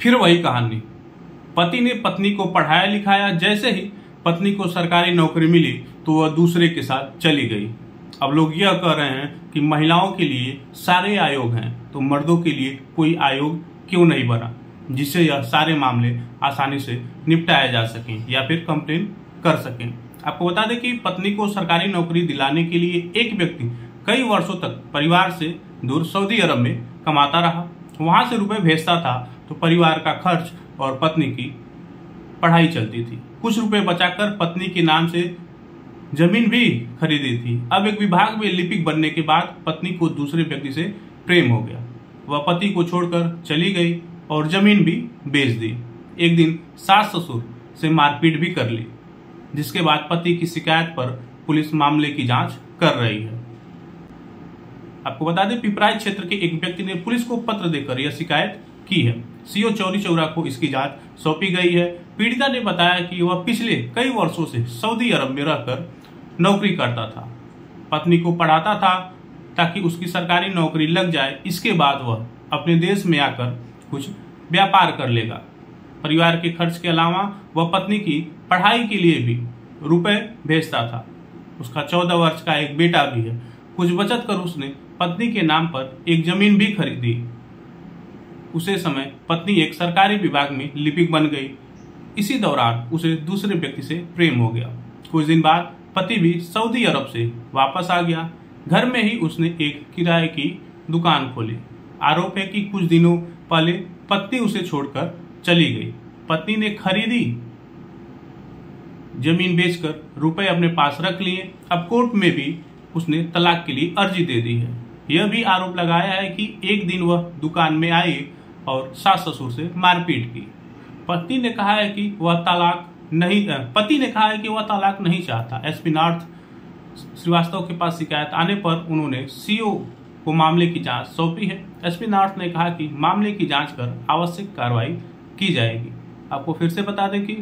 फिर वही कहानी। पति ने पत्नी को पढ़ाया लिखाया, जैसे ही पत्नी को सरकारी नौकरी मिली तो वह दूसरे के साथ चली गई। अब लोग यह कह रहे हैं कि महिलाओं के लिए सारे आयोग हैं, तो मर्दों के लिए कोई आयोग क्यों नहीं बना, जिससे यह सारे मामले आसानी से निपटाए जा सकें या फिर कंप्लेन कर सकें। आपको बता दें कि पत्नी को सरकारी नौकरी दिलाने के लिए एक व्यक्ति कई वर्षों तक परिवार से दूर सऊदी अरब में कमाता रहा। वहां से रुपए भेजता था तो परिवार का खर्च और पत्नी की पढ़ाई चलती थी। कुछ रुपए बचाकर पत्नी के नाम से जमीन भी खरीदी थी। अब एक विभाग में लिपिक बनने के बाद पत्नी को दूसरे व्यक्ति से प्रेम हो गया। वह पति को छोड़कर चली गई और जमीन भी बेच दी। एक दिन सास ससुर से मारपीट भी कर ली, जिसके बाद पति की शिकायत पर पुलिस मामले की जांच कर रही है। आपको बता दें, पिपराइच क्षेत्र के एक व्यक्ति ने पुलिस को पत्र देकर यह शिकायत की है। सीओ चौरी चौरा को इसकी जांच सौंपी गई है। पीड़िता ने बताया कि वह पिछले कई वर्षों से सऊदी अरब में रहकर नौकरी करता था। पत्नी को पढ़ाता था ताकि उसकी सरकारी नौकरी लग जाए। इसके बाद वह अपने देश में आकर कुछ व्यापार कर लेगा। परिवार के खर्च के अलावा वह पत्नी की पढ़ाई के लिए भी रुपए भेजता था। उसका 14 वर्ष का एक बेटा भी है। कुछ बचत कर उसने पत्नी के नाम पर एक जमीन भी खरीदी। उसे समय पत्नी एक सरकारी विभाग में लिपिक बन गई। इसी दौरान उसे दूसरे व्यक्ति से प्रेम हो गया। कुछ दिन बाद पति भी सऊदी अरब से वापस आ गया। घर में ही उसने एक किराए की दुकान खोली। आरोप है कि कुछ दिनों पहले पत्नी उसे छोड़कर चली गई। पत्नी ने खरीदी जमीन बेचकर रुपए अपने पास रख लिए। अब कोर्ट में भी उसने तलाक के लिए अर्जी दे दी है। यह भी आरोप लगाया है कि एक दिन वह दुकान में आई और सास ससुर से मारपीट की। पति ने कहा है कि वह तलाक नहीं चाहता। एसपी नॉर्थ श्रीवास्तव के पास शिकायत आने पर उन्होंने सीओ को मामले की जांच सौंपी है। एसपी नॉर्थ ने कहा कि मामले की जांच कर आवश्यक कार्रवाई की जाएगी। आपको फिर से बता दें कि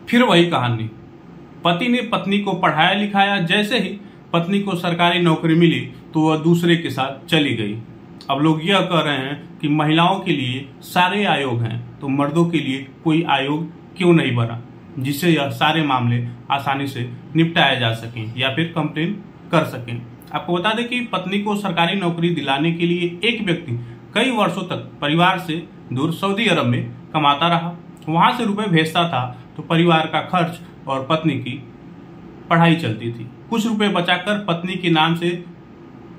फिर वही कहानी। पति ने पत्नी को पढ़ाया लिखाया, जैसे ही पत्नी को सरकारी नौकरी मिली तो वह दूसरे के साथ चली गई। अब लोग यह कह रहे हैं कि महिलाओं के लिए सारे आयोग हैं, तो मर्दों के लिए कोई आयोग क्यों नहीं बना, जिससे यह सारे मामले आसानी से निपटाए जा सकें या फिर कंप्लेन कर सकें। आपको बता दें कि पत्नी को सरकारी नौकरी दिलाने के लिए एक व्यक्ति कई वर्षों तक परिवार से दूर सऊदी अरब में कमाता रहा। वहां से रुपए भेजता था तो परिवार का खर्च और पत्नी की पढ़ाई चलती थी। कुछ रुपए बचाकर पत्नी के नाम से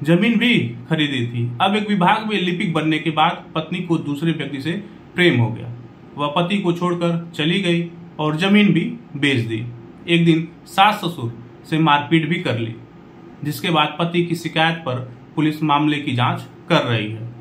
जमीन भी खरीदी थी। अब एक विभाग में लिपिक बनने के बाद पत्नी को दूसरे व्यक्ति से प्रेम हो गया। वह पति को छोड़कर चली गई और जमीन भी बेच दी। एक दिन सास ससुर से मारपीट भी कर ली, जिसके बाद पति की शिकायत पर पुलिस मामले की जांच कर रही है।